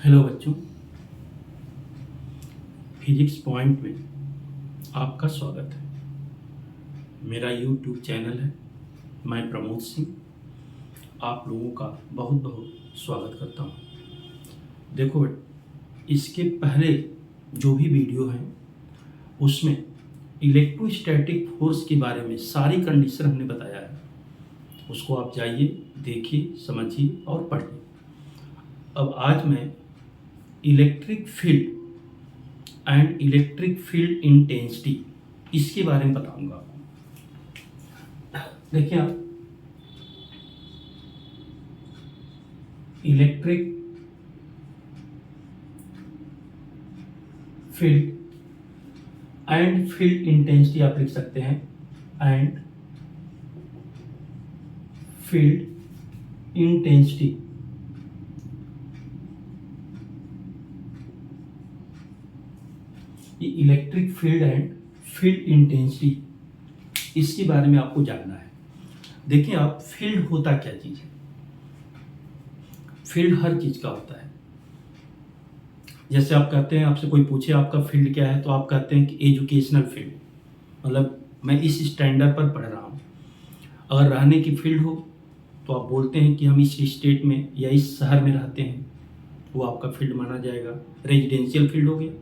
Hello बच्चों, physics point में आपका स्वागत है। मेरा यूट्यूब चैनल है, मैं प्रमोद सिंह आप लोगों का बहुत बहुत स्वागत करता हूँ। देखो बेटा, इसके पहले जो भी वीडियो हैं उसमें इलेक्ट्रोस्टैटिक फोर्स के बारे में सारी कंडीशन हमने बताया है। उसको आप जाइए, देखिए, समझिए और पढ़िए। अब आज मैं electric field and electric field intensity इसके बारे में बताऊंगा आपको। देखिए आप, electric field and field intensity आप लिख सकते हैं, and field intensity. Electric field and field intensity इसके बारे में आपको जानना है। देखिए आप, फील्ड होता क्या चीज है? फील्ड हर चीज का होता है। जैसे आप कहते हैं, आपसे कोई पूछे आपका फील्ड क्या है, तो आप कहते हैं कि एजुकेशनल फील्ड, मतलब मैं इस स्टैंडर्ड पर पढ़ रहा हूँ। अगर रहने की फील्ड हो तो आप बोलते हैं कि हम इस स्टेट में या इस शहर में रहते हैं, वो आपका फील्ड माना जाएगा। रेजिडेंशियल फील्ड हो गया।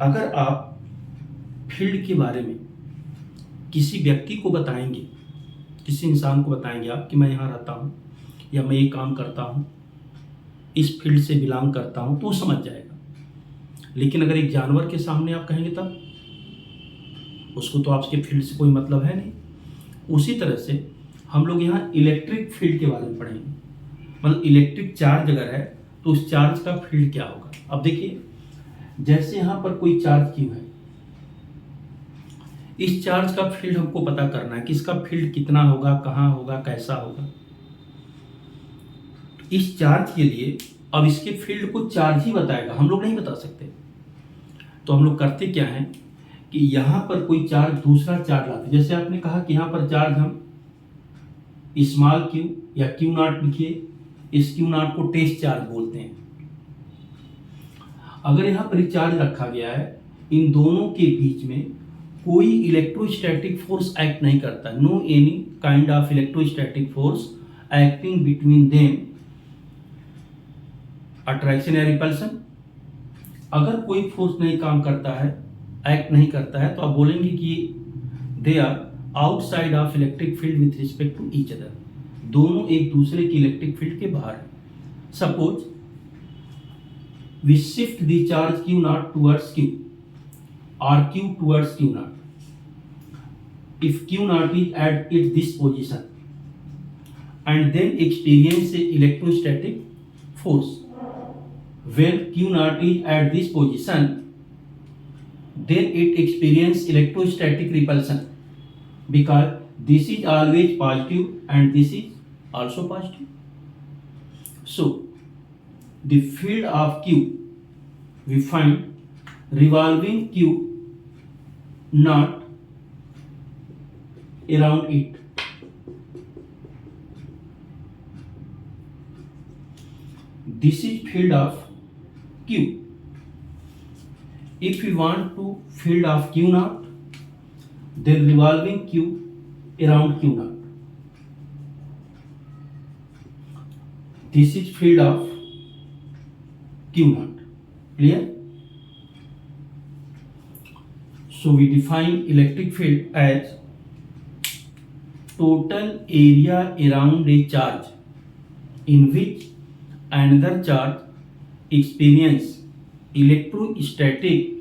अगर आप फील्ड के बारे में किसी व्यक्ति को बताएंगे, किसी इंसान को बताएंगे आप कि मैं यहाँ रहता हूँ या मैं ये काम करता हूँ, इस फील्ड से बिलोंग करता हूँ, तो वो समझ जाएगा। लेकिन अगर एक जानवर के सामने आप कहेंगे तब उसको तो आपके फील्ड से कोई मतलब है नहीं। उसी तरह से हम लोग यहाँ इलेक्ट्रिक फील्ड के बारे में पढ़ेंगे। मतलब इलेक्ट्रिक चार्ज अगर है तो उस चार्ज का फील्ड क्या होगा। अब देखिए, जैसे यहाँ पर कोई चार्ज क्यू है, इस चार्ज का फील्ड हमको पता करना है कि इसका फील्ड कितना होगा, कहाँ होगा, कैसा होगा। इस चार्ज के लिए अब इसके फील्ड को चार्ज ही बताएगा, हम लोग नहीं बता सकते। तो हम लोग करते क्या है कि यहाँ पर कोई चार्ज दूसरा चार्ज लाते, जैसे आपने कहा कि यहाँ पर चार्ज हम स्मॉल क्यू या क्यू नॉट लिखिए, इस क्यू नॉट को टेस्ट चार्ज बोलते हैं। अगर यहाँ पर चार्ज रखा गया है, इन दोनों के बीच में कोई इलेक्ट्रोस्टैटिक फोर्स एक्ट नहीं करता, no any kind of electrostatic force acting between them, attraction या रिपल्सन। अगर कोई फोर्स नहीं काम करता है, एक्ट नहीं करता है, तो आप बोलेंगे कि they are outside of electric field with respect to each other, दोनों एक दूसरे की इलेक्ट्रिक फील्ड के बाहर है। Suppose we shift the charge q naught towards q or q towards q naught. If q naught is at this position and then experience a electrostatic force, when q naught is at this position, then it experience electrostatic repulsion, because this is always positive and this is also positive. So the field of q, we find revolving q naught around it. This is field of q. If we want to field of q naught, then revolving q around q naught. This is field of q naught. Clear? So we define electric field as total area around a charge in which another charge experience electrostatic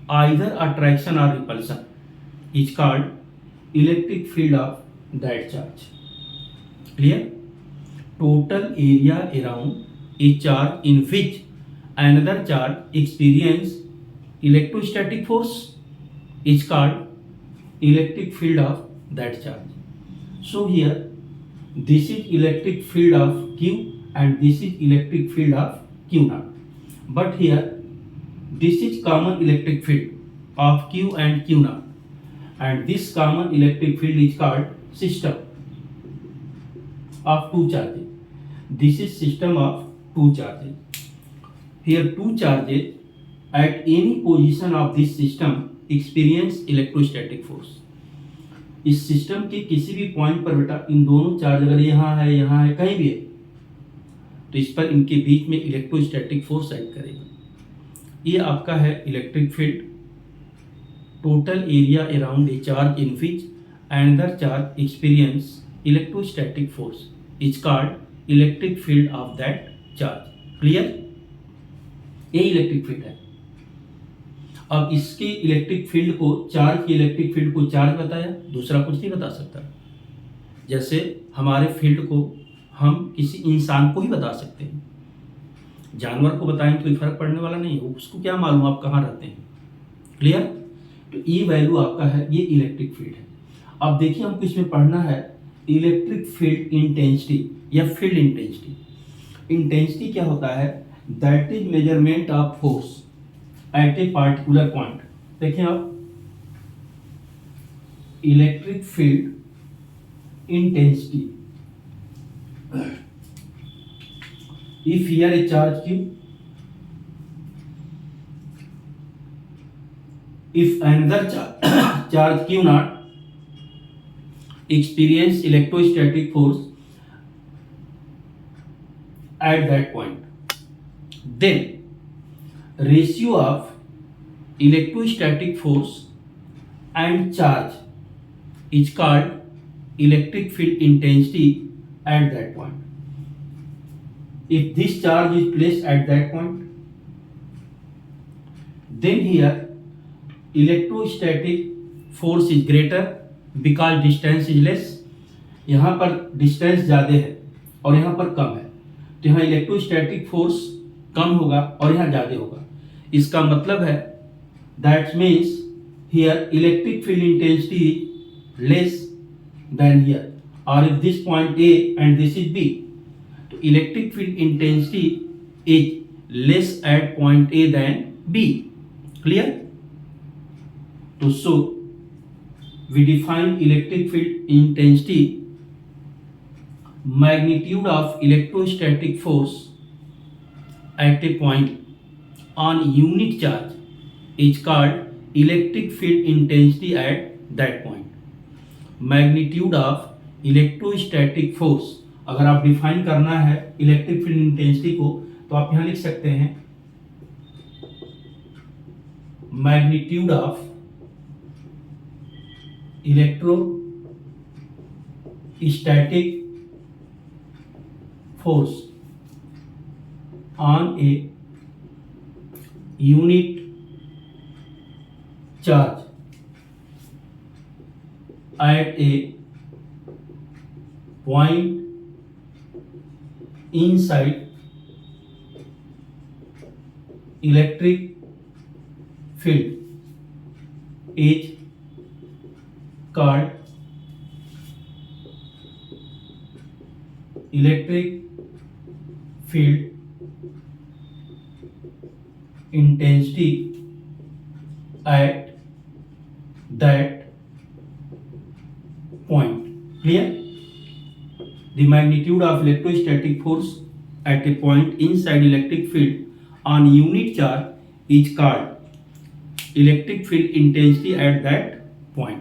either attraction or repulsion is called electric field of that charge. Clear? Total area around a charge in which another charge experience electrostatic force is called electric field of that charge. So here this is electric field of q and this is electric field of q naught. But here this is common electric field of q and q naught, and this common electric field is called system of two charges. This is system of two charges. Here two charges at any position of this system experience electrostatic force. इस system के किसी भी point पर बेटा इन दोनों charge अगर यहाँ है कहीं भी है तो इस पर इनके बीच में इलेक्ट्रोस्टैटिक फोर्स एक्ट करेगा. ये आपका है electric field. Total area around a charge in which another charge experience electrostatic force is called electric field of that charge. Clear? ये इलेक्ट्रिक फील्ड है. अब इसके इलेक्ट्रिक फील्ड को चार्ज की इलेक्ट्रिक फील्ड को चार्ज बताया, दूसरा कुछ नहीं बता सकता. जैसे हमारे फील्ड को हम किसी इंसान को ही बता सकते हैं, जानवर को बताएं तो फर्क पड़ने वाला नहीं है, उसको क्या मालूम आप कहाँ रहते हैं. क्लियर? तो ये वैल्यू आपका है, ये इलेक्ट्रिक फील्ड है. अब देखिए हमको इसमें पढ़ना है इलेक्ट्रिक फील्ड इंटेंसिटी या फील्ड इंटेंसिटी. इंटेंसिटी क्या होता है? That is measurement of force at a particular point. देखिए आप, electric field intensity. If here A charge Q, if another charge Q naught experience electrostatic force at that point, then ratio of electrostatic force and charge is called electric field intensity at that point. If this charge is placed at that point, then here electrostatic force is greater because distance is less. यहाँ पर distance ज़्यादा है और यहाँ पर कम है, तो यहाँ इलेक्ट्रोस्टैटिक फोर्स कम होगा और यहाँ ज़्यादा होगा. इसका मतलब है that means here electric field intensity is less than here. और if this point A and this is B, तो electric field intensity is less at point A than B. Clear? तो so we define electric field intensity, magnitude of electrostatic force at a point on unit charge is called electric field intensity at that point. Magnitude of electrostatic force, अगर आप define करना है electric field intensity को तो आप यहां लिख सकते हैं magnitude of electrostatic force on a unit charge at a point inside electric field is called electric field intensity at that point. Clear? The magnitude of electrostatic force at a point inside electric field on unit charge is called electric field intensity at that point.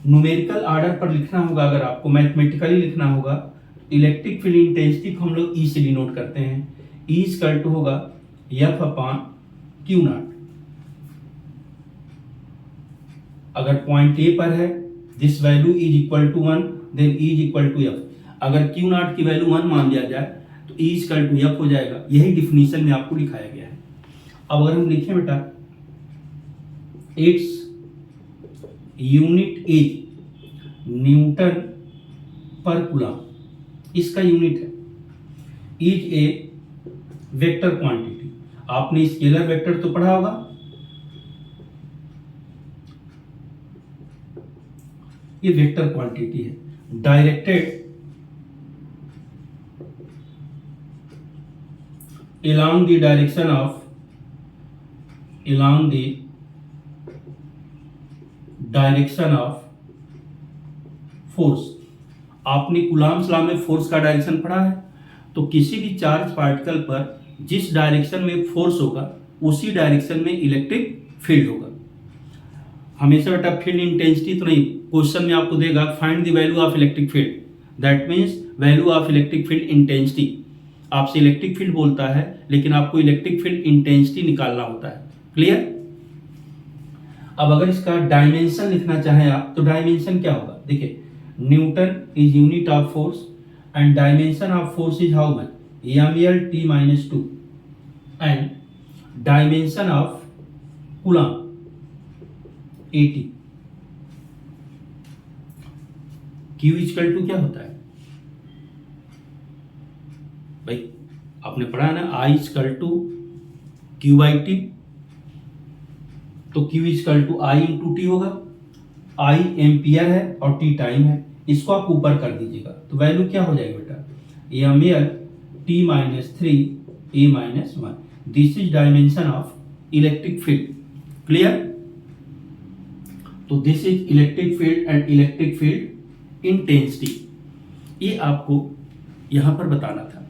Numerical order पर लिखना होगा, अगर आपको mathematically लिखना होगा, electric field intensity को हम लोग ई से डिनोट करते हैं. ई इक्वल टू होगा एफ अपॉन क्यू नॉट. अगर पॉइंट ए पर है this value is equal to 1, then E is equal to F. अगर क्यू नॉट की वैल्यू 1 मान लिया जाए तो ई इक्वल टू एफ हो जाएगा. यही डिफिनीशन में आपको दिखाया गया है. अब अगर हम लिखें बेटा इट्स यूनिट इज न्यूटन पर कूलम, इसका यूनिट है. Is a vector quantity. आपने स्केलर वेक्टर तो पढ़ा होगा, ये वेक्टर क्वांटिटी है. Directed along the direction of force. आपने कूलॉम्स लॉ में फोर्स का डायरेक्शन पढ़ा है, तो किसी भी चार्ज पार्टिकल पर जिस डायरेक्शन में फोर्स होगा उसी डायरेक्शन में इलेक्ट्रिक फील्ड होगा। हमेशा बेटा फील्ड इंटेंसिटी तो नहीं, क्वेश्चन में आपको देगा find the value of electric field, that means value of electric field intensity. आपसे इलेक्ट्रिक फील्ड बोलता है लेकिन आपको इलेक्ट्रिक फील्ड इंटेंसिटी निकालना होता है। क्लियर? अब अगर इसका डायमेंशन लिखना चाहें आप तो डायमेंशन क्या होगा? देखिए, newton is unit of force and dimension of force is how much? ml(t-2) and dimension of coulomb AT। Q equal to क्या होता है भाई? आपने पढ़ा ना, I इक्वल टू Q/T। तो Q equal to I into T होगा। I ampere है और T टाइम है, इसको आप ऊपर कर दीजिएगा तो वैल्यू क्या हो जाएगी बेटा? ml(t-3a-1). This is dimension of electric field. Clear? तो this is electric field and electric field intensity. ये आपको यहां पर बताना था।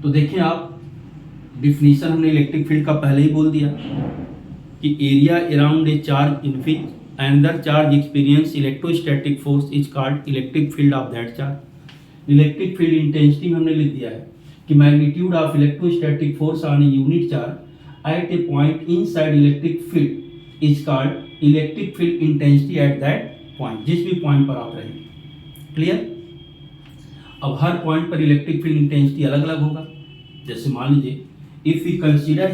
तो देखिए आप, डिफिनीशन हमने इलेक्ट्रिक फील्ड का पहले ही बोल दिया कि area around a charge in which another charge experience electrostatic force is called electric field of that charge. Electric field intensity में हमने लिख दिया है कि magnitude of electrostatic force on a unit charge at A point inside electric field is called electric field intensity at that point, जिस भी point पर आप रहेंगे। क्लियर? अब हर पॉइंट पर इलेक्ट्रिक फील्ड इंटेंसिटी अलग अलग होगा। जैसे मान लीजिए, if we consider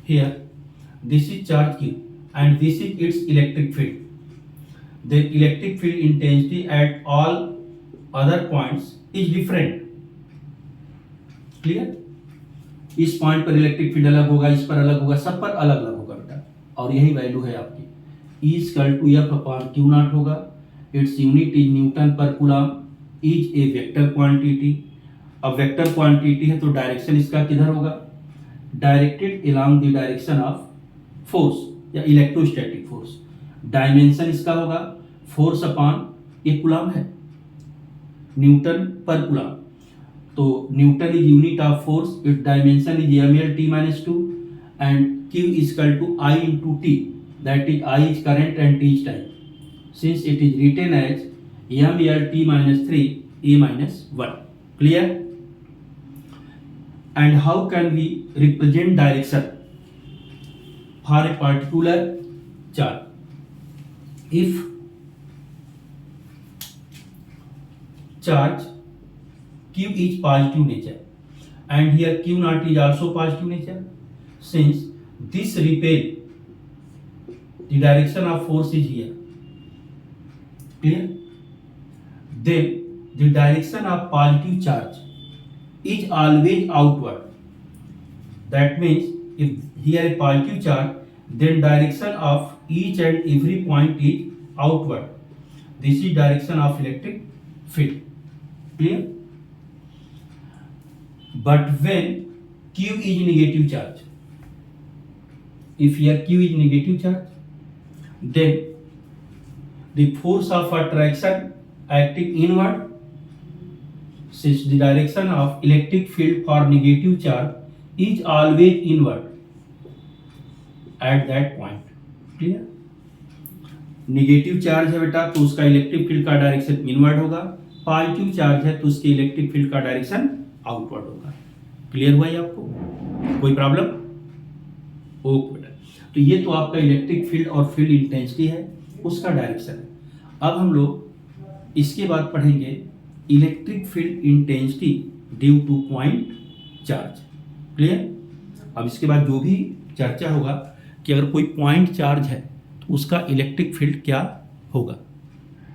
here this is charge Q and this is its electric field, the electric field intensity at all other points is different. Clear? इस पॉइंट पर इलेक्ट्रिक फील्ड अलग होगा, इस पर अलग होगा, सब पर अलग अलग होगा बेटा। और यही वैल्यू है आपकी E इक्वल टू F/Q0 होगा। Its unit is newton per coulomb, is a vector quantity. अब वेक्टर क्वांटिटी है तो डायरेक्शन इसका किधर होगा? Directed along the direction of force या इलेक्ट्रोस्टैटिक फोर्स। डायमेंशन इसका होगा फोर्स अपॉन ये कूलम्ब है, न्यूटन पर कूलम्ब। तो newton is unit of force, it dimension is ml(t-2) and Q equal to I into T, that is I is current and T is time, since it is written as ml(t-3a-1). Clear? And how can we represent direction for a particular charge? If charge Q is positive nature and here Q0 is also positive nature, since this repel, the direction of force is here. Clear? Then the direction of positive charge is always outward. That means if here a positive charge, then direction of each and every point is outward. This is direction of electric field. Clear? But when Q is negative charge, if here Q is negative charge, then the force of attraction acting inward, since the direction of electric field for negative charge is always inward at that point. Clear? Negative charge है बेटा तो उसका electric field का direction inward होगा, positive charge है तो उसके electric field का डायरेक्शन आउटवर्ड होगा। क्लियर हुआ ये आपको? कोई प्रॉब्लम? ओके बेटा, तो ये तो आपका इलेक्ट्रिक फील्ड और फील्ड इंटेंसिटी है, उसका डायरेक्शन है। अब हम लोग इसके बाद पढ़ेंगे electric field intensity due two point charge. Clear? अब इसके बाद जो भी चर्चा होगा कि अगर कोई पॉइंट चार्ज है तो उसका इलेक्ट्रिक फील्ड क्या होगा।